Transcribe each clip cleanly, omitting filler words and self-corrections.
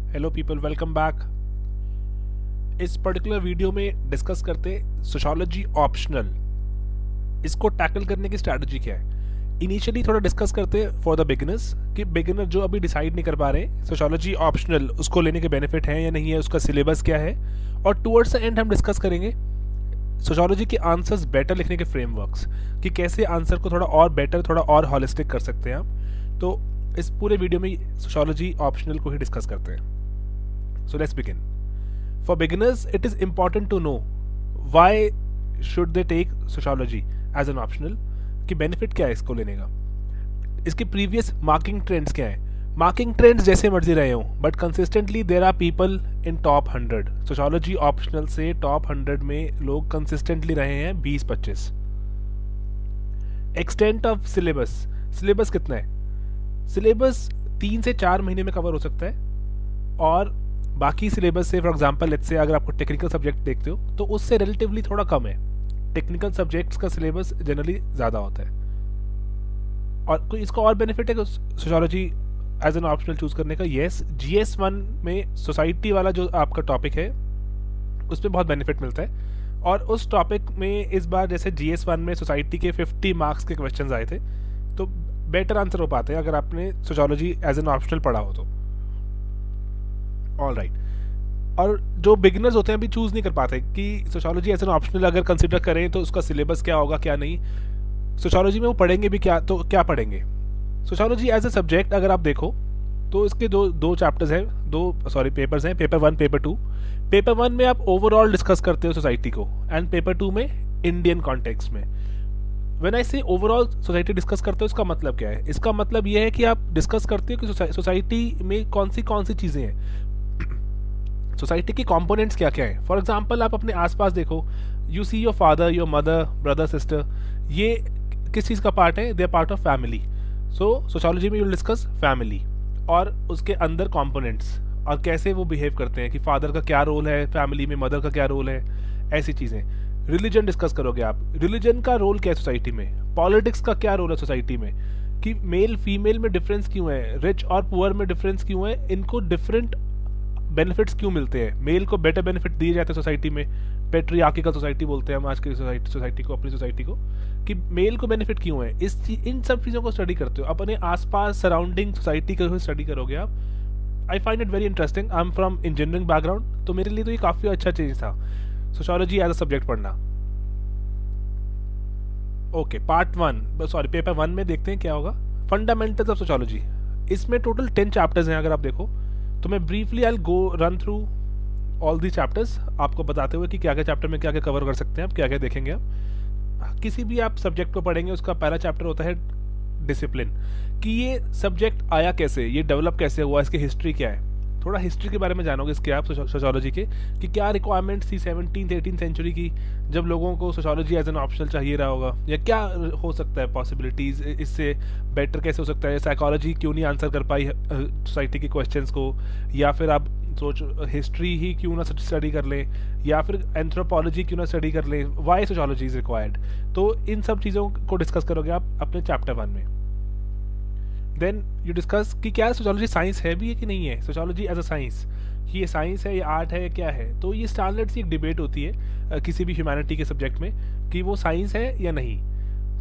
Hello people, welcome back. इस particular video में discuss करते सोशियोलॉजी ऑप्शनल, इसको टैकल करने की स्ट्रैटेजी क्या है। इनिशियली थोड़ा डिस्कस करते फॉर द बिगिनर्स कि बिगिनर जो अभी डिसाइड नहीं कर पा रहे सोशियोलॉजी ऑप्शनल उसको लेने के बेनिफिट हैं या नहीं है, उसका सिलेबस क्या है। और टुवर्ड्स द एंड हम डिस्कस करेंगे सोशियोलॉजी के आंसर्स बेटर लिखने के फ्रेमवर्क्स, कि कैसे आंसर को थोड़ा और बेटर, थोड़ा और हॉलिस्टिक कर सकते हैं आप। तो इस पूरे वीडियो में सोशियोलॉजी ऑप्शनल को ही डिस्कस करते हैं। So let's begin. For beginners, it is important to know why should they take sociology as an optional, कि बेनिफिट क्या है इसको लेने का, इसके प्रीवियस मार्किंग ट्रेंड्स क्या है। मार्किंग ट्रेंड्स जैसे मर्जी रहे हों, but consistently there are people in top 100 sociology optional से टॉप 100 में लोग कंसिस्टेंटली रहे हैं 20-25। एक्सटेंट ऑफ सिलेबस, सिलेबस कितना है? सिलेबस 3 से 4 महीने में कवर हो सकता है। और बाकी सिलेबस से फॉर एग्जांपल लेट्स से अगर आपको टेक्निकल सब्जेक्ट देखते हो तो उससे रिलेटिवली थोड़ा कम है। टेक्निकल सब्जेक्ट्स का सिलेबस जनरली ज़्यादा होता है। और कोई इसका और बेनिफिट है sociology as an optional choose करने का? येस, GS1 में सोसाइटी वाला जो आपका टॉपिक है उस पर बहुत बेनिफिट मिलता है। और उस टॉपिक में इस बार जैसे GS1 में सोसाइटी के 50 मार्क्स के क्वेश्चन आए थे, तो बेटर आंसर हो पाते हैं अगर आपने सोशियोलॉजी एज एन ऑप्शनल पढ़ा हो तो। All right. और जो बिगिनर्स होते हैं अभी चूज़ नहीं कर पाते कि सोशियोलॉजी एज एन ऑप्शनल अगर कंसिडर करें तो उसका सिलेबस क्या होगा क्या नहीं, सोशियोलॉजी में वो पढ़ेंगे भी क्या, तो क्या पढ़ेंगे। सोशियोलॉजी एज ए सब्जेक्ट अगर आप देखो तो इसके दो चैप्टर्स हैं, पेपर्स हैं, पेपर 1 पेपर 2। पेपर 1 में आप ओवरऑल डिस्कस करते हो सोसाइटी को, एंड पेपर 2 में इंडियन कॉन्टेक्स्ट में। व्हेन आई से ओवरऑल सोसाइटी डिस्कस करते हो, इसका मतलब क्या है? इसका मतलब ये है कि आप डिस्कस करते हो कि सोसाइटी में कौन सी चीज़ें हैं, सोसाइटी के कंपोनेंट्स क्या क्या है। फॉर एग्जाम्पल आप अपने आसपास देखो, you see your father, your mother, brother, sister, ये किस चीज़ का पार्ट है? They are part of family. So sociology में यू विल डिस्कस फैमिली और उसके अंदर कंपोनेंट्स और कैसे वो बिहेव करते हैं, कि फादर का क्या रोल है फैमिली में, मदर का क्या रोल है, ऐसी चीज़ें। रिलीजन डिस्कस करोगे आप, रिलीजन का रोल क्या है सोसाइटी में, पॉलिटिक्स का क्या रोल है सोसाइटी में, कि मेल फीमेल में डिफरेंस क्यों है, रिच और पुअर में डिफरेंस क्यों है, इनको डिफरेंट बेनिफिट्स क्यों मिलते हैं। मेल को बेटर बेनिफिट दिए जाते हैं सोसाइटी में, पेट्रियार्किकल सोसाइटी बोलते हैं हम आज की सोसाइटी को, अपनी सोसाइटी को, कि मेल को बेनिफिट क्यों है। इन सब चीज़ों को स्टडी करते हो, अपने आसपास सराउंडिंग सोसाइटी को स्टडी करोगे आप। I find it very interesting. I am from engineering background, तो मेरे लिए तो ये काफ़ी अच्छा चीज़ था सोशियोलॉजी एज अ सब्जेक्ट पढ़ना। ओके, पेपर 1 में देखते हैं क्या होगा। फंडामेंटल्स ऑफ सोशियोलॉजी, इसमें टोटल 10 चैप्टर्स हैं अगर आप देखो तो। मैं briefly I go run through all the chapters, आपको बताते हुए कि क्या क्या चैप्टर में क्या क्या कवर कर सकते हैं आप, क्या क्या देखेंगे आप। किसी भी आप सब्जेक्ट को पढ़ेंगे उसका पहला चैप्टर होता है डिसिप्लिन, कि ये सब्जेक्ट आया कैसे, ये डेवलप कैसे हुआ, इसकी हिस्ट्री क्या है। थोड़ा हिस्ट्री के बारे में जानोगे इसके आप सोशियोलॉजी के, कि क्या रिक्वायरमेंट्स थी 17th-18th सेंचुरी की जब लोगों को सोशियोलॉजी एज एन ऑप्शनल चाहिए रहा होगा, या क्या हो सकता है पॉसिबिलिटीज़, इससे बेटर कैसे हो सकता है। साइकोलॉजी क्यों नहीं आंसर कर पाई सोसाइटी के क्वेश्चंस को, या फिर आप सोचो हिस्ट्री ही क्यों ना स्टडी कर लें, या फिर एंथ्रोपोलॉजी क्यों ना स्टडी कर लें, वाई सोशियोलॉजी इज रिक्वायर्ड। तो इन सब चीज़ों को डिस्कस करोगे आप अपने चैप्टर 1 में। देन यू डिस्कस कि क्या सोशियोलॉजी साइंस है भी है कि नहीं है, सोशियोलॉजी एज अ साइंस, कि ये साइंस है, ये आर्ट है, क्या है। तो ये स्टैंडर्ड सी एक डिबेट होती है किसी भी ह्यूमैनिटी के सब्जेक्ट में, कि वो साइंस है या नहीं।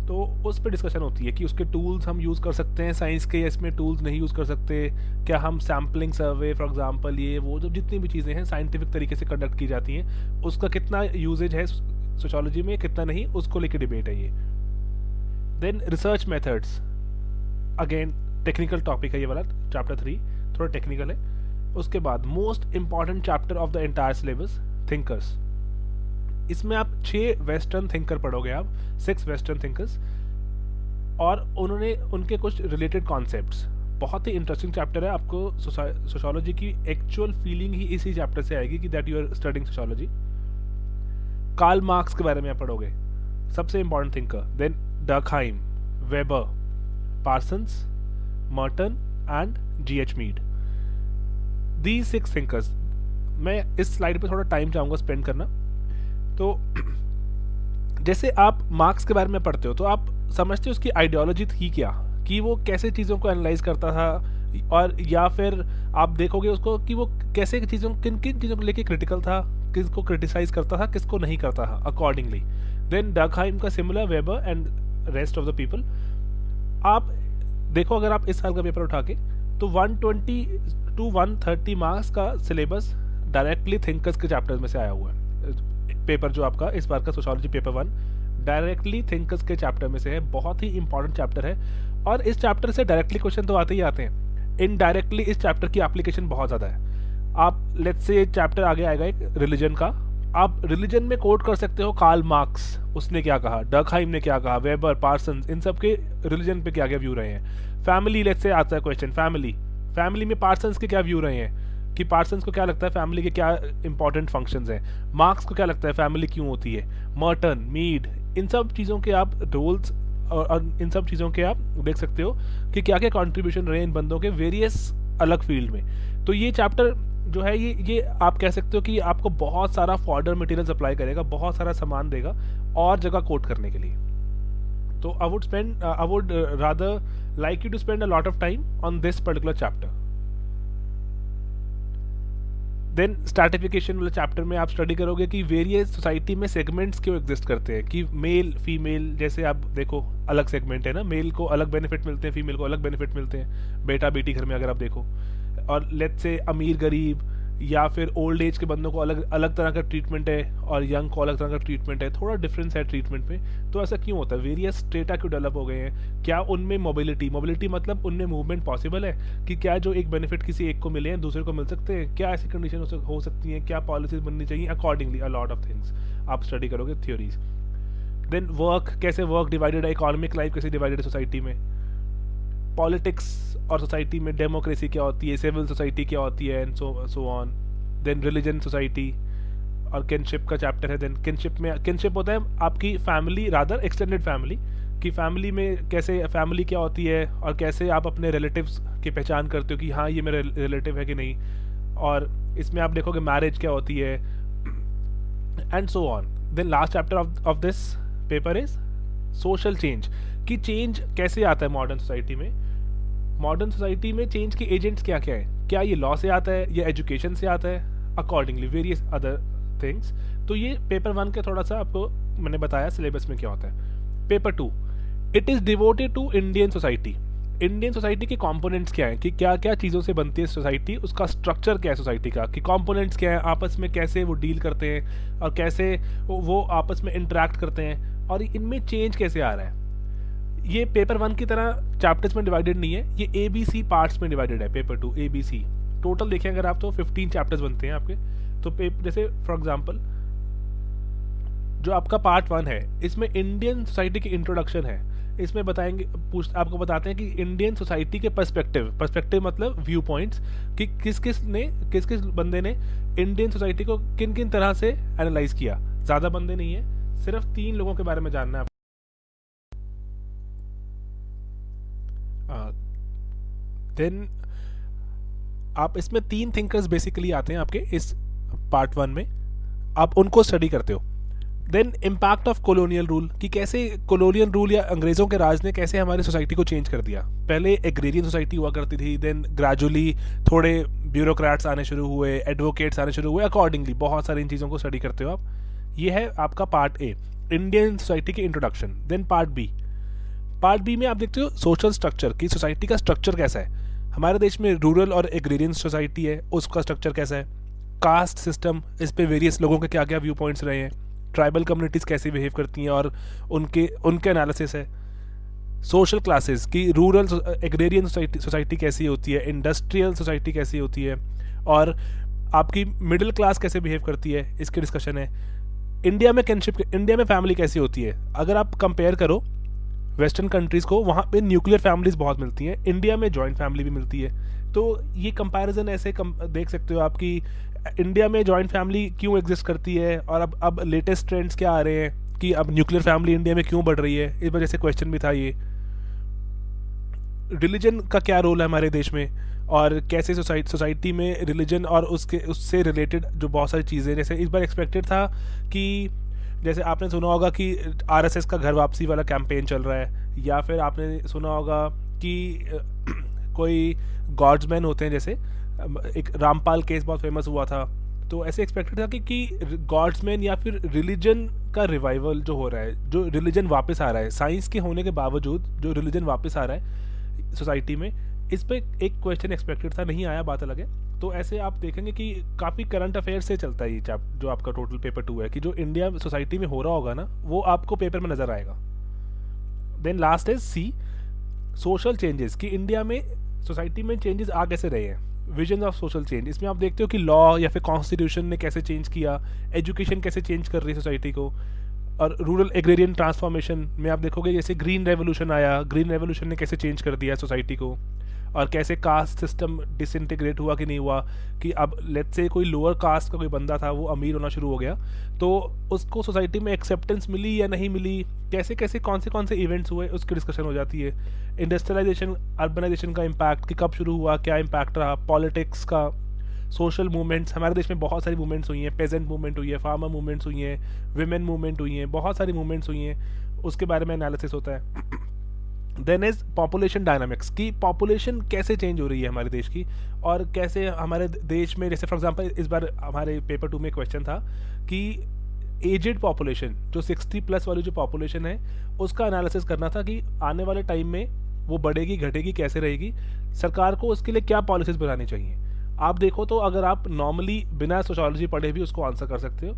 तो उस पर डिस्कशन होती है कि उसके टूल्स हम यूज़ कर सकते हैं साइंस के, या इसमें टूल्स नहीं यूज़ कर सकते। क्या हम सैम्पलिंग सर्वे फॉर एग्जांपल, ये वो जब जितनी भी चीज़ें हैं साइंटिफिक तरीके से कंडक्ट की जाती हैं, उसका कितना यूजेज है सोशियोलॉजी में, कितना नहीं, उसको लेकर डिबेट है ये। Then research methods, again technical topic है ये वाला, चैप्टर 3 थोड़ा टेक्निकल है। उसके बाद most important chapter of the entire syllabus, thinkers. इसमें आप 6 वेस्टर्न थिंकर पढ़ोगे आप, 6 वेस्टर्न थिंकर्स, और उन्होंने उनके कुछ रिलेटेड कॉन्सेप्ट्स। बहुत ही इंटरेस्टिंग चैप्टर है, आपको सोशियोलॉजी की एक्चुअल फीलिंग ही इसी चैप्टर से आएगी कि that you are studying sociology. Karl Marx के बारे में आप पढ़ोगे, सबसे important thinker. Then Durkheim, Weber, Parsons, Merton and G.H. Mead, these 6 thinkers. मैं इस स्लाइड पे थोड़ा टाइम चाहूँगा स्पेंड करना। तो जैसे आप मार्क्स के बारे में पढ़ते हो तो आप समझते हो उसकी आइडियोलॉजी थी क्या, कि वो कैसे चीज़ों को एनालाइज करता था, और या फिर आप देखोगे उसको कि वो कैसे चीज़ों किन किन चीज़ों को लेके क्रिटिकल था, किसको क्रिटिसाइज करता था, किसको नहीं करता था अकॉर्डिंगली। देन डर्कहाइम का similar, weber and rest of the people. आप देखो अगर आप इस साल का पेपर उठा के तो 120 टू 130 मार्क्स का सिलेबस डायरेक्टली थिंकर्स के चैप्टर्स में से आया हुआ है। पेपर जो आपका इस बार का सोशियोलॉजी पेपर 1 डायरेक्टली थिंकर्स के चैप्टर में से है, बहुत ही इंपॉर्टेंट चैप्टर है। और इस चैप्टर से डायरेक्टली क्वेश्चन तो आते ही आते हैं, इनडायरेक्टली इस चैप्टर की एप्लीकेशन बहुत ज़्यादा है। आप लेट्स से चैप्टर आगे आएगा एक रिलीजन का, आप रिलीजन में कोट कर सकते हो कार्ल मार्क्स, उसने क्या कहा, डर्कहाइम ने क्या कहा, वेबर, पार्सन्स, इन सब के रिलीजन पे क्या क्या व्यू रहे हैं। फैमिली लेट्स से आता है क्वेश्चन, फैमिली में पार्सन्स के क्या व्यू रहे हैं, कि पार्सन्स को क्या लगता है फैमिली के क्या इंपॉर्टेंट फंक्शंस हैं, मार्क्स को क्या लगता है फैमिली क्यों होती है, मर्टन, मीड, इन सब चीज़ों के आप रोल्स और इन सब चीज़ों के आप देख सकते हो कि क्या क्या कॉन्ट्रीब्यूशन रहे इन बंदों के वेरियस अलग फील्ड में। तो ये चैप्टर जो है ये आप कह सकते हो कि आपको बहुत सारा फॉर्डर मटेरियल सप्लाई करेगा, बहुत सारा सामान देगा और जगह कोट करने के लिए। तो I would rather like you to spend a lot of time on this particular chapter. Then stratification वाले चैप्टर में आप स्टडी करोगे कि वेरियस सोसाइटी में सेगमेंट्स क्यों एग्जिस्ट करते हैं, कि मेल फीमेल, जैसे आप देखो अलग सेगमेंट है ना, मेल को अलग बेनिफिट मिलते हैं, फीमेल को अलग बेनिफिट मिलते हैं, बेटा बेटी घर में अगर आप देखो। और लेट्स से अमीर गरीब या फिर ओल्ड एज के बंदों को अलग अलग तरह का ट्रीटमेंट है और यंग को अलग तरह का ट्रीटमेंट है, थोड़ा डिफरेंस है ट्रीटमेंट में। तो ऐसा क्यों होता है, वेरियस स्टेटा क्यों डेवलप हो गए हैं, क्या उनमें मोबिलिटी मतलब उनमें मूवमेंट पॉसिबल है, कि क्या जो एक बेनिफिट किसी एक को मिले हैं दूसरे को मिल सकते हैं, क्या ऐसी कंडीशन हो सकती हैं, क्या पॉलिसीज बननी चाहिए, accordingly a lot of things आप स्टडी करोगे, थ्योरीज। देन वर्क, कैसे वर्क डिवाइडेड है, इकोनॉमिक लाइफ कैसे डिवाइडेड है सोसाइटी में, पॉलिटिक्स और सोसाइटी में डेमोक्रेसी क्या होती है, सिविल सोसाइटी क्या होती है, and so on. Then religion, society और किनशिप का चैप्टर है। देन किनशिप होता है आपकी फैमिली, रादर एक्सटेंडेड फैमिली, कि फैमिली में कैसे फैमिली क्या होती है और कैसे आप अपने रिलेटिव्स की पहचान करते हो कि हाँ ये मेरा रिलेटिव है कि नहीं। और इसमें आप देखोगे मैरिज क्या होती है and so on. Then last chapter of this paper is social change, कि चेंज कैसे आता है मॉडर्न सोसाइटी में, मॉडर्न सोसाइटी में चेंज के एजेंट्स क्या क्या है, क्या ये लॉ से आता है या एजुकेशन से आता है, अकॉर्डिंगली वेरियस अदर थिंग्स। तो ये पेपर 1 के थोड़ा सा आपको मैंने बताया सिलेबस में क्या होता है। Paper 2 it is devoted to Indian society. Indian society के कंपोनेंट्स क्या हैं, कि क्या क्या चीज़ों से बनती है सोसाइटी, उसका स्ट्रक्चर क्या है सोसाइटी का, कि कंपोनेंट्स क्या है, आपस में कैसे वो डील करते हैं और कैसे वो आपस में इंटरेक्ट करते हैं और इनमें चेंज कैसे आ रहा है। ये पेपर 1 की तरह चैप्टर्स में डिवाइडेड नहीं है, ये ABC पार्ट्स में डिवाइडेड है। पेपर 2 ABC टोटल देखें अगर आप तो 15 चैप्टर्स बनते हैं आपके। तो जैसे फॉर एग्जांपल जो आपका पार्ट 1 है इसमें इंडियन सोसाइटी की इंट्रोडक्शन है, इसमें बताएंगे आपको बताते हैं कि इंडियन सोसाइटी के पर्सपेक्टिव मतलब व्यू पॉइंट्स, कि किस किस बंदे ने इंडियन सोसाइटी को किन किन तरह से एनालाइज किया। ज़्यादा बंदे नहीं है, सिर्फ 3 लोगों के बारे में जानना है। देन आप इसमें 3 थिंकर्स बेसिकली आते हैं आपके इस पार्ट 1 में, आप उनको स्टडी करते हो। Then impact of colonial rule, कि कैसे कॉलोनियल रूल या अंग्रेज़ों के राज ने कैसे हमारी सोसाइटी को चेंज कर दिया। पहले एग्रेरियन सोसाइटी हुआ करती थी, देन ग्रेजुअली थोड़े ब्यूरोक्रेट्स आने शुरू हुए, एडवोकेट्स आने शुरू हुए, अकॉर्डिंगली बहुत सारी इन चीज़ों को स्टडी करते हो आप। ये है आपका पार्ट ए, इंडियन सोसाइटी की इंट्रोडक्शन। देन पार्ट बी में आप देखते हो सोशल स्ट्रक्चर, की सोसाइटी का स्ट्रक्चर कैसा है। हमारे देश में रूरल और एग्रेरियन सोसाइटी है, उसका स्ट्रक्चर कैसा है। कास्ट सिस्टम, इस पे वेरियस लोगों के क्या क्या व्यू पॉइंट्स रहे हैं। ट्राइबल कम्युनिटीज़ कैसे बिहेव करती हैं और उनके एनालिसिस है। सोशल क्लासेस की रूरल एग्रेरियन सोसाइटी कैसी होती है, इंडस्ट्रियल सोसाइटी कैसी होती है, और आपकी मिडिल क्लास कैसे बिहेव करती है, इसकी डिस्कशन है। इंडिया में फैमिली कैसी होती है। अगर आप कंपेयर करो वेस्टर्न कंट्रीज़ को, वहाँ पे न्यूक्लियर फैमिलीज बहुत मिलती हैं, इंडिया में जॉइंट फैमिली भी मिलती है। तो ये कंपैरिजन ऐसे देख सकते हो आप कि इंडिया में जॉइंट फैमिली क्यों एग्जिस्ट करती है और अब लेटेस्ट ट्रेंड्स क्या आ रहे हैं कि अब न्यूक्लियर फैमिली इंडिया में क्यों बढ़ रही है। इस वजह से क्वेश्चन भी था ये। रिलीजन का क्या रोल है हमारे देश में और कैसे सोसाइटी में रिलीजन और उससे रिलेटेड जो बहुत सारी चीज़ें, जैसे इस बार एक्सपेक्टेड था कि जैसे आपने सुना होगा कि RSS का घर वापसी वाला कैंपेन चल रहा है, या फिर आपने सुना होगा कि कोई गॉड्समैन होते हैं, जैसे एक रामपाल केस बहुत फेमस हुआ था, तो ऐसे एक्सपेक्टेड था कि गॉड्समैन या फिर रिलीजन का रिवाइवल जो हो रहा है, जो रिलीजन वापस आ रहा है, साइंस के होने के बावजूद जो रिलीजन वापस आ रहा है सोसाइटी में, इस पे एक क्वेश्चन एक्सपेक्टेड था, नहीं आया, बात अलग है। तो ऐसे आप देखेंगे कि काफ़ी करंट अफेयर से चलता है ये जो आपका टोटल पेपर 2 है, कि जो इंडिया सोसाइटी में हो रहा होगा ना, वो आपको पेपर में नज़र आएगा। Then last is C, social changes, कि इंडिया में सोसाइटी में चेंजेस आ कैसे रहे हैं, विजन ऑफ सोशल चेंज। इसमें आप देखते हो कि लॉ या फिर कॉन्स्टिट्यूशन ने कैसे चेंज किया, एजुकेशन कैसे चेंज कर रही है सोसाइटी को, और रूरल एग्रेरियन ट्रांसफॉर्मेशन में आप देखोगे जैसे ग्रीन रेवोल्यूशन आया, ग्रीन रेवोल्यूशन ने कैसे चेंज कर दिया सोसाइटी को, और कैसे कास्ट सिस्टम डिसइंटीग्रेट हुआ कि नहीं हुआ, कि अब लेट्स से कोई लोअर कास्ट का कोई बंदा था, वो अमीर होना शुरू हो गया, तो उसको सोसाइटी में एक्सेप्टेंस मिली या नहीं मिली, कैसे कैसे कौन से इवेंट्स हुए, उसकी डिस्कशन हो जाती है। इंडस्ट्रियलाइजेशन, अर्बनाइजेशन का इम्पैक्ट, कि कब शुरू हुआ, क्या इम्पैक्ट रहा, पॉलिटिक्स का, सोशल मूवमेंट्स, हमारे देश में बहुत सारी मूवमेंट्स हुई हैं, पेजेंट मूवमेंट हुई है, फार्मर मूवमेंट्स हुई हैं, विमेन मूवमेंट हुई हैं, बहुत सारी मूवमेंट्स हुई हैं, उसके बारे में एनालिसिस होता है। देन इज पॉपुलेशन डायनामिक्स, की पॉपुलेशन कैसे चेंज हो रही है हमारे देश की, और कैसे हमारे देश में, जैसे फॉर एग्जांपल इस बार हमारे पेपर 2 में क्वेश्चन था कि एजेड पॉपुलेशन, जो 60+ वाली जो पॉपुलेशन है, उसका एनालिसिस करना था कि आने वाले टाइम में वो बढ़ेगी, घटेगी, कैसे रहेगी, सरकार को उसके लिए क्या पॉलिसीज बनानी चाहिए। आप देखो तो अगर आप नॉर्मली बिना सोशोलॉजी पढ़े भी उसको आंसर कर सकते हो।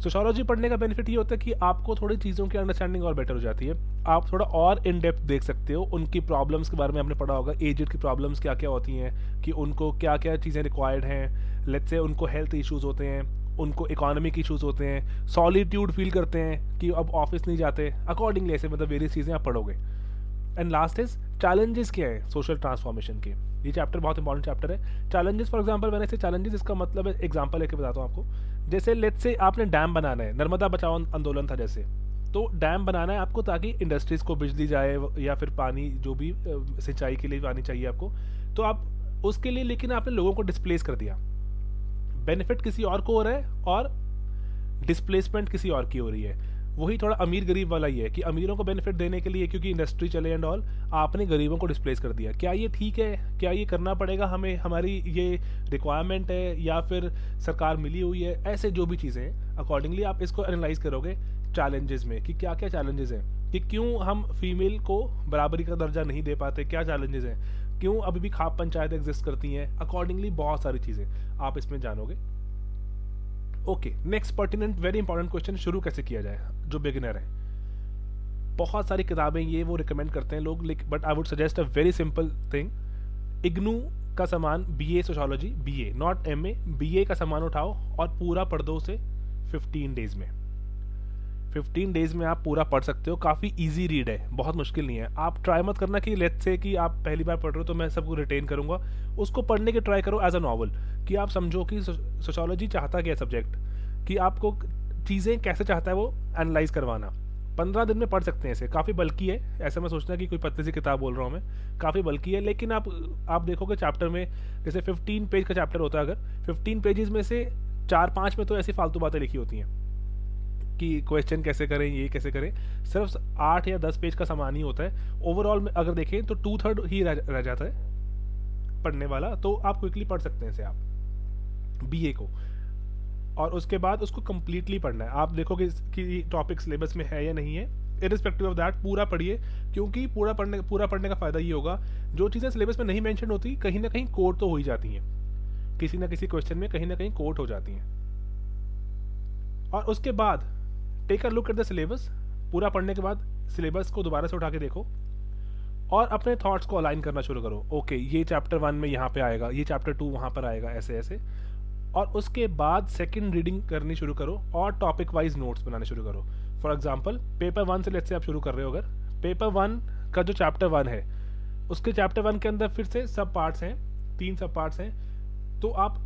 सोशोलॉजी पढ़ने का बेनिफिट ये होता है कि आपको थोड़ी चीज़ों की अंडरस्टैंडिंग और बेटर हो जाती है, आप थोड़ा और इन डेप्थ देख सकते हो, उनकी प्रॉब्लम्स के बारे में आपने पढ़ा होगा, एजेड की प्रॉब्लम्स क्या क्या होती हैं, कि उनको क्या क्या चीज़ें रिक्वायर्ड हैं, लेट्स से उनको हेल्थ इश्यूज़ होते हैं, उनको इकोनॉमिक इश्यूज़ होते हैं, सॉलिट्यूड फील करते हैं कि अब ऑफिस नहीं जाते, अकॉर्डिंगली ऐसे मतलब वेरियस चीज़ें आप पढ़ोगे। एंड लास्ट इज चैलेंजेस क्या है सोशल ट्रांसफॉर्मेशन के, ये चैप्टर बहुत इंपॉर्टेंट चैप्टर है। चैलेंजेस, फॉर एग्जांपल मैंने से चैलेंजेस, इसका मतलब है, एग्जांपल लेके बताता हूँ आपको, जैसे लेट्स से आपने डैम बनाना है, नर्मदा बचाओ आंदोलन था जैसे, तो डैम बनाना है आपको ताकि इंडस्ट्रीज को बिजली जाए या फिर पानी, जो भी सिंचाई के लिए पानी चाहिए आपको, तो आप उसके लिए, लेकिन आपने लोगों को डिस्प्लेस कर दिया, बेनिफिट किसी और को हो रहा है और डिस्प्लेसमेंट किसी और की हो रही है। वही थोड़ा अमीर गरीब वाला ही है कि अमीरों को बेनिफिट देने के लिए, क्योंकि इंडस्ट्री चले एंड ऑल, आपने गरीबों को डिस्प्लेस कर दिया। क्या ये ठीक है, क्या ये करना पड़ेगा हमें, हमारी ये रिक्वायरमेंट है या फिर सरकार मिली हुई है, ऐसे जो भी चीज़ें हैं, अकॉर्डिंगली आप इसको एनालाइज करोगे चैलेंजेस में, कि क्या क्या चैलेंजेस हैं, कि क्यों हम फीमेल को बराबरी का दर्जा नहीं दे पाते, क्या चैलेंजेस हैं, क्यों अभी भी खाप पंचायत एग्जिस्ट करती हैं, अकॉर्डिंगली बहुत सारी चीज़ें आप इसमें जानोगे। Okay, next pertinent very important question, शुरू कैसे किया जाए जो बिगिनर है। बहुत सारी किताबें ये वो रिकमेंड करते हैं लोग, but I would suggest a very simple thing, IGNOU का सामान, BA sociology, BA not MA, BA का सामान उठाओ और पूरा पढ़ दो उसे 15 डेज में। 15 डेज में आप पूरा पढ़ सकते हो, काफ़ी इजी रीड है, बहुत मुश्किल नहीं है। आप ट्राई मत करना कि लेट्स से कि आप पहली बार पढ़ रहे हो तो मैं सबको रिटेन करूंगा, उसको पढ़ने की ट्राई करो एज अ नॉवल, कि आप समझो कि सोशियोलॉजी चाहता क्या सब्जेक्ट, कि आपको चीज़ें कैसे चाहता है वो एनालाइज करवाना। 15 दिन में पढ़ सकते हैं इसे, काफ़ी बल्कि है, ऐसा मैं सोचना कि कोई पतली सी किताब बोल रहा हूँ मैं, काफ़ी बल्कि है, लेकिन आप देखोगे चैप्टर में, जैसे 15 पेज का चैप्टर होता है, अगर 15 पेजेस में से 4-5 में तो ऐसी फालतू बातें लिखी होती हैं कि क्वेश्चन कैसे करें, ये कैसे करें, सिर्फ 8 या 10 पेज का सामान ही होता है। ओवरऑल में अगर देखें तो 2/3 ही रह जाता है पढ़ने वाला, तो आप क्विकली पढ़ सकते हैं इसे आप बीए को, और उसके बाद उसको कंप्लीटली पढ़ना है। आप देखोगे कि टॉपिक सिलेबस में है या नहीं है, इरिस्पेक्टिव ऑफ दैट पूरा पढ़िए, क्योंकि पूरा पढ़ने का फ़ायदा ये होगा, जो चीज़ें सिलेबस में नहीं मेंशन होती, कहीं ना कहीं कोट तो हो ही जाती हैं, किसी ना किसी क्वेश्चन में कहीं ना कहीं कोट हो जाती हैं। और उसके बाद take a look at the syllabus, पूरा पढ़ने के बाद सिलेबस को दोबारा से उठा के देखो और अपने थॉट्स को अलाइन करना शुरू करो। ओके, ये चैप्टर 1 में यहाँ पे आएगा, ये चैप्टर 2 वहाँ पर आएगा, ऐसे ऐसे। और उसके बाद सेकंड रीडिंग करनी शुरू करो और टॉपिक वाइज नोट्स बनाने शुरू करो। फॉर एग्जांपल पेपर 1 से लेट्स से आप शुरू कर रहे हो, अगर पेपर 1 का जो चैप्टर 1 है, उसके चैप्टर 1 के अंदर फिर से सब पार्ट्स हैं, 3 सब पार्ट्स हैं, तो आप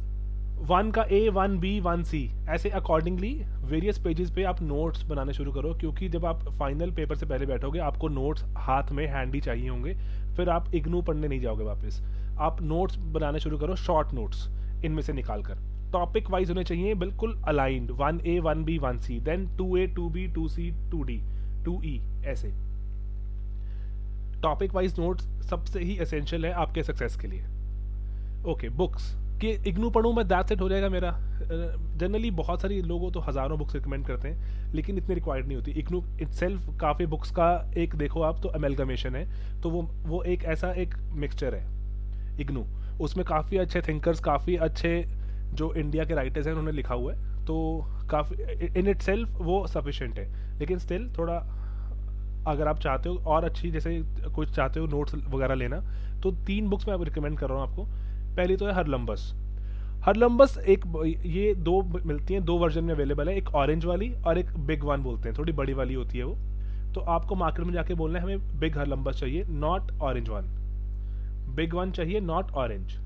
1 का A, 1B, 1C ऐसे अकॉर्डिंगली वेरियस पेजेस पे आप नोट्स बनाने शुरू करो, क्योंकि जब आप फाइनल पेपर से पहले बैठोगे आपको नोट्स हाथ में हैंडी चाहिए होंगे, फिर आप इग्नू पढ़ने नहीं जाओगे वापस। आप नोट्स बनाने शुरू करो, शॉर्ट नोट्स इनमें से निकाल कर, टॉपिक वाइज होने चाहिए, बिल्कुल aligned, 1A, 1B, 1C, then 2A, 2B, 2C, 2D, 2E, ऐसे टॉपिक वाइज नोट्स सबसे ही एसेंशियल है आपके सक्सेस के लिए। ओके, बुक्स कि इग्नू पढ़ूँ मैं, दैट्स इट हो जाएगा मेरा। जनरली बहुत सारी लोगों तो हज़ारों बुक्स रिकमेंड करते हैं, लेकिन इतनी रिक्वायर्ड नहीं होती। इग्नू इटसेल्फ काफ़ी बुक्स का एक देखो आप तो अमेलगमेशन है, तो वो एक ऐसा एक मिक्सचर है इग्नू। उसमें काफ़ी अच्छे थिंकर्स, काफ़ी अच्छे जो इंडिया के राइटर्स हैं उन्होंने लिखा हुआ है, तो काफ़ी इन इटसेल्फ वो सफिशिएंट है। लेकिन स्टिल थोड़ा अगर आप चाहते हो और अच्छी, जैसे कुछ चाहते हो नोट्स वगैरह लेना, तो 3 बुक्स मैं रिकमेंड कर रहा हूँ आपको। पहली तो है हरलम्बस। हरलम्बस एक, ये 2 मिलती हैं, 2 वर्जन में अवेलेबल है, एक ऑरेंज वाली और एक बिग वन बोलते हैं, थोड़ी बड़ी वाली होती है वो। तो आपको मार्केट में जाके बोलना है हमें बिग हरलम्बस चाहिए, not orange one. Big one चाहिए, नॉट ऑरेंज।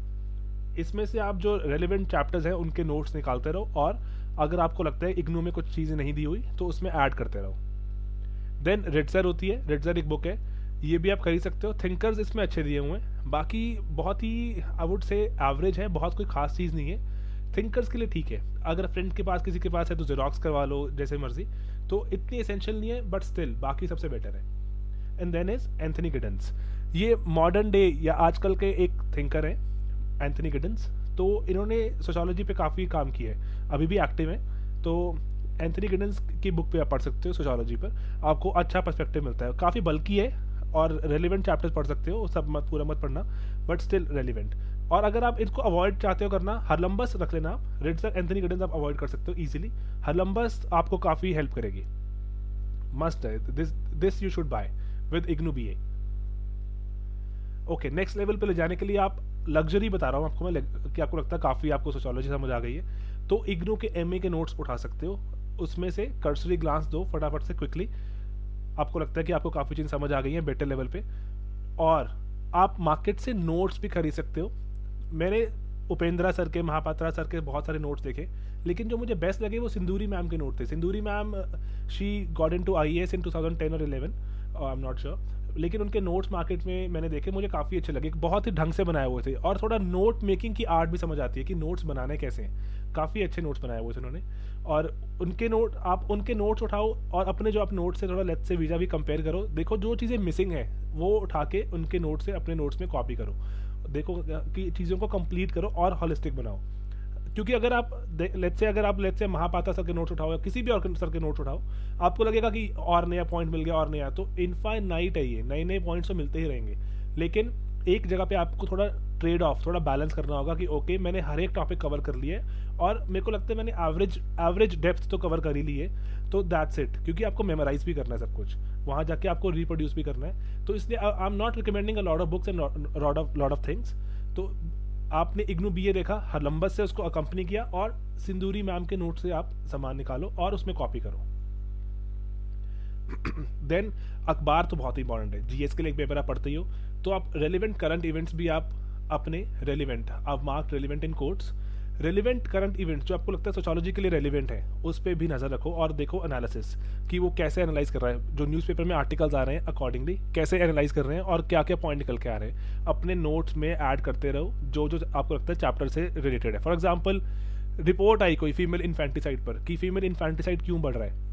इसमें से आप जो रेलिवेंट चैप्टर्स हैं उनके नोट्स निकालते रहो, और अगर आपको लगता है इग्नू में कुछ चीज़ें नहीं दी हुई तो उसमें ऐड करते रहो। देन रिट्जर होती है, रिट्जर एक बुक है, ये भी आप खरीद सकते हो। थिंकर्स इसमें अच्छे दिए हुए हैं, बाकी बहुत ही आई वुड से एवरेज है, बहुत कोई खास चीज़ नहीं है। थिंकर्स के लिए ठीक है, अगर फ्रेंड के पास किसी के पास है तो जेरोक्स करवा लो जैसे मर्जी, तो इतनी एसेंशियल नहीं है, बट स्टिल बाकी सबसे बेटर है। And then is Anthony Giddens, ये मॉडर्न डे या आजकल के एक थिंकर हैं एंथनी गिडन्स। तो इन्होंने सोशोलॉजी पे काफ़ी काम किया है, अभी भी एक्टिव है। तो एंथनी गिडन्स की बुक पे आप पढ़ सकते हो सोशोलॉजी पर, आपको अच्छा पर्सपेक्टिव मिलता है। काफ़ी बल्कि है और रेलिवेंट चैप्टर्स पढ़ सकते हो, सब मत पूरा मत पढ़ना, बट स्टिल रेलिवेंट। और अगर आप इसको अवॉइड चाहते हो करना, हरलम्बस रख लेना आप, रिट्जर एंथनी गिडन्स आप अवॉइड कर सकते हो इजीली। हरलम्बस आपको काफ़ी हेल्प करेगी, मस्ट है, this you should buy with IGNOU BA। Okay, next level पे ले जाने के लिए आप, लग्जरी बता रहा हूँ आपको मैं कि आपको लगता है काफ़ी आपको सोशोलॉजी समझ आ गई है, तो इग्नू के MA के नोट्स उठा सकते हो, उसमें से कर्सरी ग्लांस दो फटाफट से क्विकली, आपको लगता है कि आपको काफ़ी चीज़ समझ आ गई है बेटर लेवल पे। और आप मार्केट से नोट्स भी खरीद सकते हो। मैंने उपेंद्रा सर के, महापात्रा सर के बहुत सारे नोट्स देखे, लेकिन जो मुझे बेस्ट लगे वो सिंदूरी मैम के नोट थे। सिंदूरी ma'am, she got into IAS इन 2010 और 11, आई एम नॉट श्योर, लेकिन उनके नोट्स मार्केट में मैंने देखे, मुझे काफ़ी अच्छे लगे, बहुत ही ढंग से बनाए हुए थे, और थोड़ा नोट मेकिंग की आर्ट भी समझ आती है कि नोट्स बनाने कैसे हैं। काफ़ी अच्छे नोट्स बनाए हुए थे उन्होंने, और उनके नोट, आप उनके नोट्स उठाओ और अपने जो आप नोट से थोड़ा लेट्स से वीजा भी कंपेयर करो, देखो जो चीज़ें मिसिंग है वो उठा के उनके नोट से अपने नोट्स में कॉपी करो, देखो कि चीज़ों को कंप्लीट करो और हॉलिस्टिक बनाओ। क्योंकि अगर आप लेट्स से महापात्रा सर के नोट्स उठाओ या किसी भी और सर के नोट्स उठाओ, आपको लगेगा कि और नया पॉइंट मिल गया और नया, तो इनफाइनाइट है ये, नए नए पॉइंट्स तो मिलते ही रहेंगे। लेकिन एक जगह पे आपको थोड़ा ट्रेड ऑफ, थोड़ा बैलेंस करना होगा कि ओके मैंने हर एक टॉपिक कवर कर लिए और मेरे को लगता है मैंने एवरेज डेप्थ तो कवर कर ही ली है, तो दैट्स इट। क्योंकि आपको मेमोराइज भी करना है सब कुछ, वहाँ जाके आपको रिप्रोड्यूस भी करना है। तो इसलिए I am not recommending a lot of books and lot of things. तो आपने इग्नू BA देखा, हरलम्बस से उसको अकम्पनी किया, और सिंदूरी मैम के नोट से आप सामान निकालो और उसमें कॉपी करो। देन अखबार तो बहुत ही इंपॉर्टेंट है, GS के लिए एक पेपर आप पढ़ते ही हो, तो आप रेलिवेंट करंट इवेंट्स भी आप अपने रेलिवेंट, आप mark relevant in quotes, relevant current events जो आपको लगता है सोशोलॉजी के लिए रेलिवेंट है, उस पर भी नज़र रखो और देखो एनालिसिस कि वो कैसे एनालाइज कर रहा है, जो न्यूज़पेपर में आर्टिकल्स आ रहे हैं अकॉर्डिंगली कैसे एनालाइज कर रहे हैं और क्या क्या पॉइंट निकल के आ रहे हैं, अपने नोट्स में ऐड करते रहो जो जो आपको लगता है चैप्टर से रिलेटेड है। फॉर एग्जाम्पल रिपोर्ट आई कोई फीमेल इन्फेंटिसाइड पर कि फीमेल इन्फेंटिसाइड क्यों बढ़ रहा है,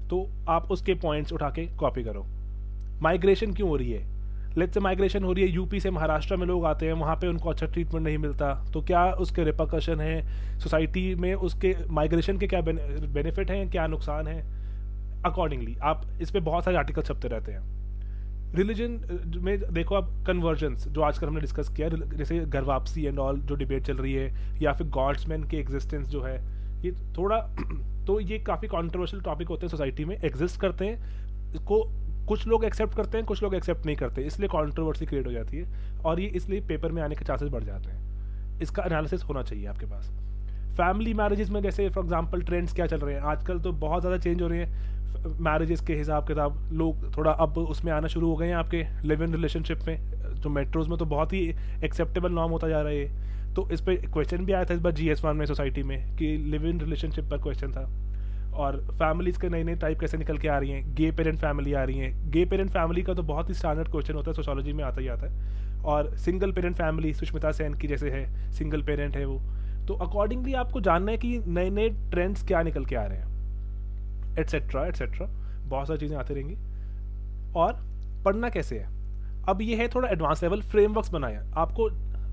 तो आप उसके पॉइंट्स उठा के कॉपी करो। माइग्रेशन क्यों हो रही है, लेट्स से माइग्रेशन हो रही है, यूपी से महाराष्ट्र में लोग आते हैं, वहाँ पे उनको अच्छा ट्रीटमेंट नहीं मिलता, तो क्या उसके रिपरकशन है सोसाइटी में, उसके माइग्रेशन के क्या बेनिफिट हैं, क्या नुकसान है, अकॉर्डिंगली आप इस पर बहुत सारे आर्टिकल छपते रहते हैं। रिलीजन में देखो आप कन्वर्जेंस जो आजकल हमने डिस्कस किया, जैसे घर वापसी एंड ऑल जो डिबेट चल रही है, या फिर गॉड्समैन के एग्जिस्टेंस जो है, ये थोड़ा तो ये काफ़ी कॉन्ट्रोवर्शियल टॉपिक होते हैं सोसाइटी में, एग्जिस्ट करते हैं, इसको कुछ लोग एक्सेप्ट करते हैं, कुछ लोग एक्सेप्ट नहीं करते, इसलिए कंट्रोवर्सी क्रिएट हो जाती है और ये इसलिए पेपर में आने के चांसेस बढ़ जाते हैं। इसका एनालिसिस होना चाहिए आपके पास। फैमिली मैरिजेस में जैसे फॉर एग्जांपल ट्रेंड्स क्या चल रहे हैं आजकल, तो बहुत ज़्यादा चेंज हो रहे हैं मैरिजेस के हिसाब किताब, लोग थोड़ा अब उसमें आना शुरू हो गए हैं आपके लिव इन रिलेशनशिप में, जो मेट्रोज में तो बहुत ही एक्सेप्टेबल नॉर्म होता जा रहा है। तो इस पर क्वेश्चन भी आया था इस बार GS1 में सोसाइटी में कि लिव इन रिलेशनशिप पर क्वेश्चन था। और फैमिलीज़ के नए नए टाइप कैसे निकल के आ रही हैं, गे पेरेंट फैमिली आ रही हैं, गे पेरेंट फैमिली का तो बहुत ही स्टैंडर्ड क्वेश्चन होता है, सोशोलॉजी में आता ही आता है। और single parent family, Sushmita Sen की जैसे है, सिंगल पेरेंट है वो, तो अकॉर्डिंगली आपको जानना है कि नए नए ट्रेंड्स क्या निकल के आ रहे हैं, एट्सेट्रा एट्सेट्रा, बहुत सारी चीज़ें आती रहेंगी। और पढ़ना कैसे है, अब ये है थोड़ा एडवांस लेवल, फ्रेमवर्क्स बनाया आपको।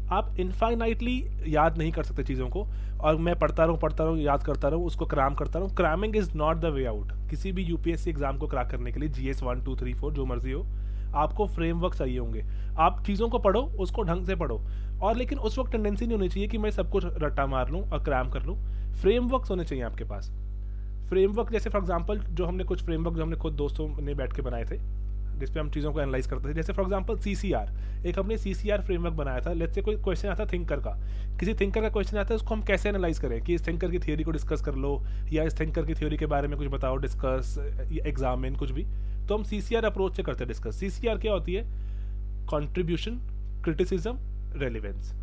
आप इनफाइनाइटली याद नहीं कर सकते चीज़ों को, और मैं पढ़ता रहूँ याद करता रहूँ, उसको क्रैम करता रहूँ। Cramming is not the way out. किसी भी यूपीएससी एग्जाम को क्रैक करने के लिए, GS 1 2 3 4 जो मर्जी हो, आपको फ्रेमवर्क चाहिए होंगे। आप चीज़ों को पढ़ो, उसको ढंग से पढ़ो, और लेकिन उस वक्त टेंडेंसी नहीं होनी चाहिए कि मैं सब कुछ रट्टा मार लूँ और क्रैम कर लूँ। फ्रेमवर्क्स होने चाहिए आपके पास। फ्रेमवर्क जैसे फॉर एग्जांपल जो हमने खुद दोस्तों ने बैठ के बनाए थे, जिस पे हम चीज़ों को एनालाइज करते थे। जैसे फॉर एग्जांपल CCR, एक हमने CCR फ्रेमवर्क बनाया था। लेट्स से कोई क्वेश्चन आता है थिंकर का, किसी थिंकर का क्वेश्चन आता है, उसको हम कैसे एनालाइज करें कि इस थिंकर की थ्योरी को डिस्कस कर लो, या इस थिंकर की थ्योरी के बारे में कुछ बताओ, डिस्कस, एग्जामिन, कुछ भी। तो हम CCR अप्रोच से करते हैं डिस्कस। CCR क्या होती है? Contribution, criticism, relevance.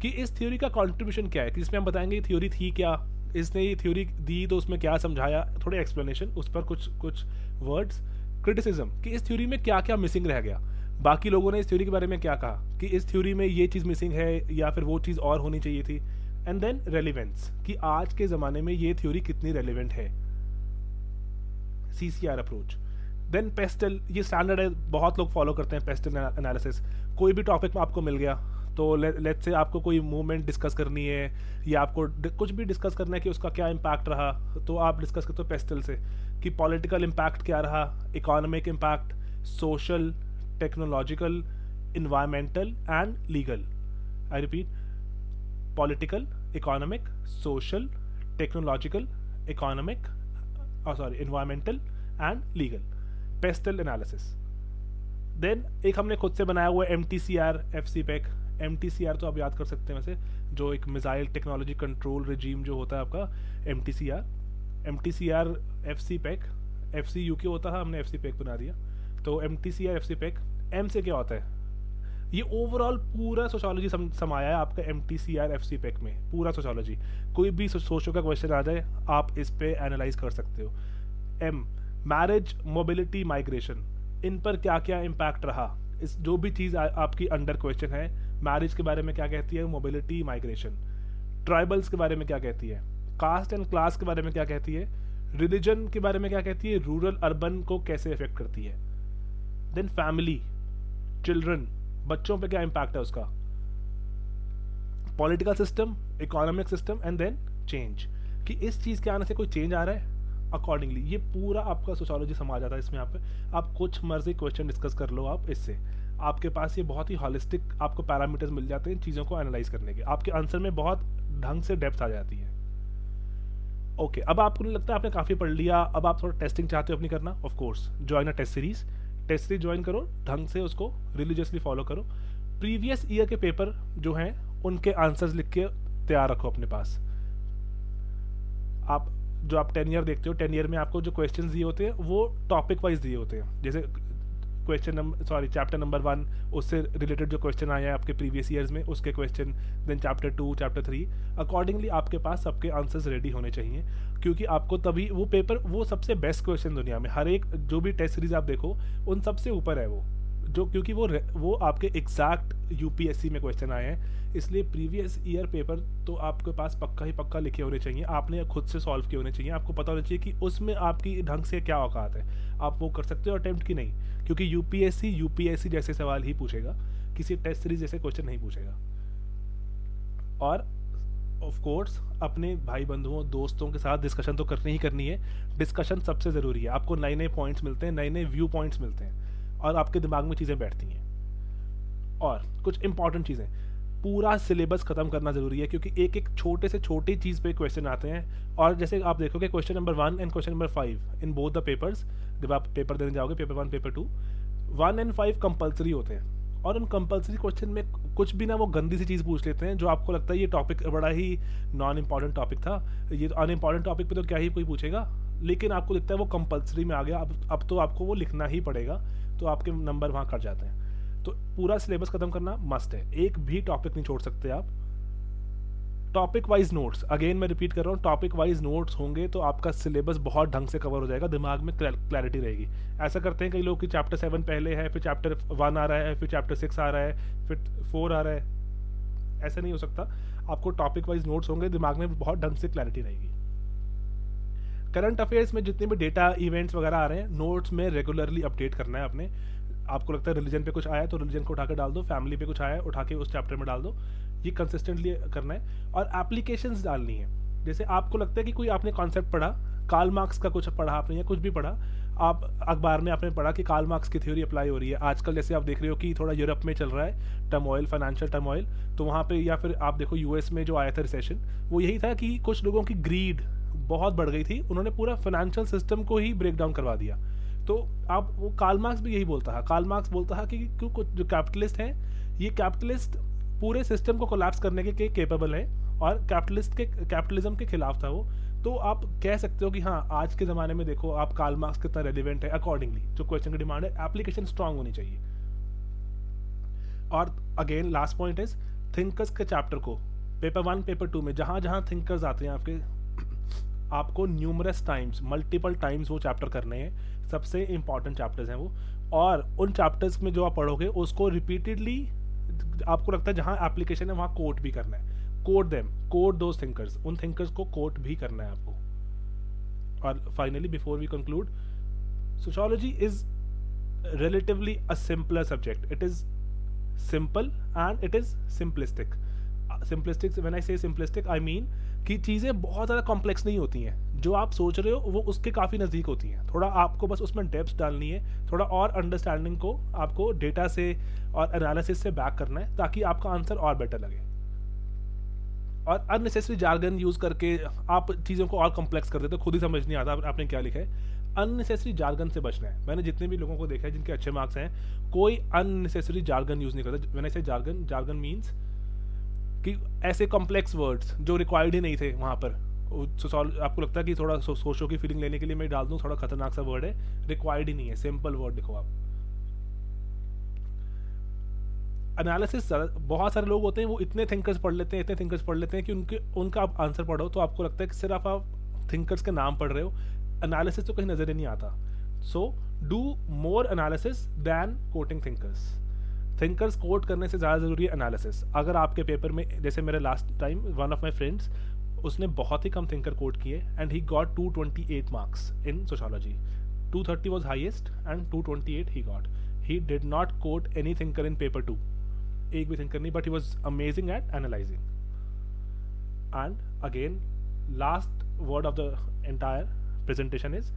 कि इस थ्योरी का कॉन्ट्रीब्यूशन क्या है, कि इसमें हम बताएंगे ये थ्योरी थी क्या, इसने ये थ्योरी दी तो उसमें क्या समझाया, थोड़े एक्सप्लेनेशन, उस पर कुछ वर्ड्स। क्रिटिसिज्म, कि इस थ्योरी में क्या क्या मिसिंग रह गया, बाकी लोगों ने इस थ्योरी के बारे में क्या कहा, कि इस थ्योरी में ये चीज़ मिसिंग है या फिर वो चीज़ और होनी चाहिए थी। एंड देन रेलिवेंस, कि आज के ज़माने में ये थ्योरी कितनी रेलिवेंट है। CCR approach. देन पेस्टल, ये स्टैंडर्ड है, बहुत लोग फॉलो करते हैं पेस्टल एनालिसिस। कोई भी टॉपिक में आपको मिल गया, तो लेट्स से आपको कोई मूवमेंट डिस्कस करनी है, या आपको कुछ भी डिस्कस करना है कि उसका क्या इम्पैक्ट रहा, तो आप डिस्कस करते हो पेस्टल से, कि पॉलिटिकल इम्पैक्ट क्या रहा, economic impact, social, technological, environmental and legal. I repeat, political, economic, social, technological, environmental and legal. PESTLE analysis. Then एक हमने खुद से बनाया हुआ MTCR FCPEC। MTCR तो आप याद कर सकते हैं वैसे, जो एक मिसाइल टेक्नोलॉजी कंट्रोल रिजीम जो होता है आपका, MTCR FCPEC, FCUK होता है, हमने FCPEC बना दिया। तो MTCR FCPEC, M से क्या होता है? ये ओवरऑल पूरा सोशियोलॉजी समाया है आपका MTCR FCPEC में, पूरा सोशियोलॉजी। कोई भी सोशो का क्वेश्चन आ जाए, आप इस पे एनालाइज कर सकते हो। M, मैरिज, मोबिलिटी, माइग्रेशन, इन पर क्या क्या इम्पैक्ट रहा, इस जो भी चीज़ आपकी अंडर क्वेश्चन है। मैरिज के बारे में क्या कहती है, मोबिलिटी, माइग्रेशन। ट्राइबल्स के बारे में क्या कहती है, कास्ट एंड क्लास के बारे में क्या कहती है, रिलीजन के बारे में क्या कहती है, रूरल अर्बन को कैसे अफेक्ट करती है। देन फैमिली, चिल्ड्रन, बच्चों पे क्या इम्पैक्ट है उसका, political system, economic system, and then change, कि इस चीज़ के आने से कोई चेंज आ रहा है, अकॉर्डिंगली। ये पूरा आपका सोशियोलॉजी समा जाता है इसमें। आप कुछ मर्जी क्वेश्चन डिस्कस कर लो, आप इससे आपके पास ये बहुत ही हॉलिस्टिक आपको पैरामीटर्स मिल जाते हैं चीज़ों को एनालाइज करने के। आपके आंसर में बहुत ढंग से डेप्थ आ जाती है। ओके, अब आपको नहीं लगता आपने काफ़ी पढ़ लिया, अब आप थोड़ा टेस्टिंग चाहते हो अपनी करना, of course join a test series. Test series join करो, ढंग से उसको रिलीजियसली फॉलो करो। प्रीवियस ईयर के पेपर जो हैं उनके आंसर्स लिख के तैयार रखो अपने पास। आप 10 ईयर देखते हो, 10 ईयर में आपको जो क्वेश्चन दिए होते हैं वो टॉपिक वाइज दिए होते हैं। जैसे चैप्टर नंबर 1, उससे रिलेटेड जो क्वेश्चन आया है आपके प्रीवियस ईयर्स में, उसके question, then chapter 2, chapter 3, accordingly आपके पास सबके आंसर्स रेडी होने चाहिए। क्योंकि आपको तभी वो पेपर, वो सबसे बेस्ट क्वेश्चन दुनिया में, हर एक जो भी टेस्ट सीरीज आप देखो उन सबसे ऊपर है वो, जो क्योंकि वो आपके एग्जैक्ट यूपीएससी में क्वेश्चन आए हैं। इसलिए प्रीवियस ईयर पेपर तो आपके पास पक्का ही पक्का लिखे होने चाहिए, आपने खुद से सॉल्व किए होने चाहिए, आपको पता होना चाहिए कि उसमें आपकी ढंग से क्या औकात है, आप वो कर सकते हो अटेम्प्ट की नहीं। क्योंकि यूपीएससी जैसे सवाल ही पूछेगा, किसी टेस्ट सीरीज जैसे क्वेश्चन नहीं पूछेगा। और ऑफ कोर्स अपने भाई बंधुओं दोस्तों के साथ डिस्कशन तो करनी ही करनी है। डिस्कशन सबसे ज़रूरी है, आपको नए नए पॉइंट्स मिलते हैं, नए नए व्यू पॉइंट्स मिलते हैं, और आपके दिमाग में चीज़ें बैठती हैं। और कुछ इंपॉर्टेंट चीज़ें, पूरा सिलेबस खत्म करना ज़रूरी है, क्योंकि एक एक छोटे से छोटी चीज़ पे क्वेश्चन आते हैं। और जैसे आप देखोगे question number 1 and question number 5 in both the papers, जब आप पेपर देने जाओगे, पेपर 1 पेपर 2, 1 एंड 5 कंपलसरी होते हैं। और उन कंपलसरी क्वेश्चन में कुछ भी ना वो गंदी सी चीज़ पूछ लेते हैं, जो आपको लगता है ये टॉपिक बड़ा ही नॉन इम्पॉर्टेंट टॉपिक था, ये अनइम्पॉर्टेंट टॉपिक पे तो क्या ही कोई पूछेगा, लेकिन आपको लगता है वो कंपलसरी में आ गया, अब तो आपको वो लिखना ही पड़ेगा, तो आपके नंबर वहाँ कट जाते हैं। तो पूरा सिलेबस खत्म करना मस्ट है, एक भी टॉपिक नहीं छोड़ सकते आप। टॉपिक वाइज नोट्स, अगेन मैं रिपीट कर रहा हूँ, टॉपिक वाइज नोट्स होंगे तो आपका सिलेबस बहुत ढंग से कवर हो जाएगा, दिमाग में क्लैरिटी रहेगी। ऐसा करते हैं कई लोग कि चैप्टर 7 पहले है, फिर चैप्टर 1 आ रहा है, फिर चैप्टर 6 आ रहा है, फिर 4 आ रहा है। ऐसा नहीं हो सकता, आपको टॉपिक वाइज नोट्स होंगे, दिमाग में बहुत ढंग से क्लैरिटी रहेगी। करंट अफेयर्स में जितने भी डेटा इवेंट्स वगैरह आ रहे हैं, नोट्स में रेगुलरली अपडेट करना है अपने। आपको लगता है रिलीजन पे कुछ आया तो रिलीजन को उठा के डाल दो, फैमिली पे कुछ आया उठा के उस चैप्टर में डाल दो। ये कंसिस्टेंटली करना है और एप्लीकेशंस डालनी है। जैसे आपको लगता है कि कोई आपने कॉन्सेप्ट पढ़ा, कार्ल मार्क्स का कुछ पढ़ा आपने या कुछ भी पढ़ा, आप अखबार में आपने पढ़ा कि कार्ल मार्क्स की थ्योरी अप्लाई हो रही है आजकल, जैसे आप देख रहे हो कि थोड़ा यूरोप में चल रहा है टर्मोइल, फाइनेंशियल टर्मोइल, तो वहाँ पे, या फिर आप देखो यूएस में जो आया था रिसेशन, वो यही था कि कुछ लोगों की ग्रीड बहुत बढ़ गई थी, उन्होंने पूरा फाइनेंशियल सिस्टम को ही ब्रेक डाउन करवा दिया। तो आप, वो कार्ल मार्क्स भी यही बोलता है, कार्ल मार्क्स बोलता है कि क्यों कुछ जो कैपिटलिस्ट हैं, ये कैपिटलिस्ट पूरे सिस्टम को कोलैप्स करने के केपेबल है और कैपिटलिज्म के खिलाफ था वो। तो आप कह सकते हो कि हाँ, आज के ज़माने में देखो आप कार्ल मार्क्स कितना रेलिवेंट है, अकॉर्डिंगली जो क्वेश्चन की डिमांड है, एप्लीकेशन स्ट्रांग होनी चाहिए। और again last point is thinkers के चैप्टर को पेपर 1 पेपर 2 में जहाँ जहाँ थिंकर्स आते हैं आपको न्यूमरस टाइम्स, मल्टीपल टाइम्स वो चैप्टर करने हैं, सबसे इंपॉर्टेंट चैप्टर्स हैं वो। और उन चैप्टर्स में जो आप पढ़ोगे उसको रिपीटेडली, आपको लगता है जहाँ एप्लीकेशन है वहाँ कोट भी करना है, quote them, quote those thinkers, उन थिंकर्स को कोट भी करना है आपको। और finally before we conclude, sociology is relatively a simpler subject. It is simple and it is simplistic. Simplistic, when I say simplistic I mean कि चीज़ें बहुत ज़्यादा कॉम्प्लेक्स नहीं होती हैं, जो आप सोच रहे हो वो उसके काफ़ी नज़दीक होती हैं। थोड़ा आपको बस उसमें डेप्थ डालनी है, थोड़ा और अंडरस्टैंडिंग को आपको डेटा से और एनालिसिस से बैक करना है ताकि आपका आंसर और बेटर लगे। और अननेसेसरी जार्गन यूज़ करके आप चीज़ों को और कॉम्प्लेक्स कर देते हो, खुद ही समझ नहीं आता आपने क्या लिखा है। अननेसेसरी जार्गन से बचना है। मैंने जितने भी लोगों को देखा है जिनके अच्छे मार्क्स हैं, कोई अननेसेसरी जार्गन यूज़ नहीं करता। मैंने से जार्गन मीन्स कि ऐसे कॉम्प्लेक्स वर्ड्स जो रिक्वायर्ड ही नहीं थे वहाँ पर। आपको लगता है कि थोड़ा सोचो की फीलिंग लेने के लिए मैं डाल दूँ, थोड़ा खतरनाक सा वर्ड है, रिक्वायर्ड ही नहीं है, सिंपल वर्ड लिखो आप। एनालिसिस, बहुत सारे लोग होते हैं वो इतने थिंकर्स पढ़ लेते हैं कि उनका आप आंसर पढ़ो तो आपको लगता है कि सिर्फ आप थिंकर्स के नाम पढ़ रहे हो, एनालिसिस तो कहीं नजर ही नहीं आता। So do more analysis than quoting thinkers quote करने से ज़्यादा ज़रूरी है एनालिसिस। अगर आपके पेपर में, जैसे मेरे last time one of my friends, उसने बहुत ही कम थिंकर कोट किए and he got 228 marks in sociology. 230 was highest and 228 he got. He did not quote any thinker in paper 2, एक भी थिंकर नहीं, but he was amazing at analysing. And again last word of the entire presentation is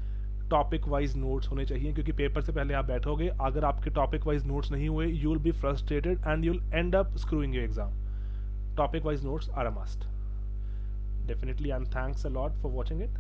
topic wise notes होने चाहिए, क्योंकि paper से पहले आप बैठोगे, अगर आपके टॉपिक वाइज नोट्स नहीं हुए, you will be frustrated and you will end up screwing your exam. Topic wise notes are a must definitely, and thanks a lot for watching it.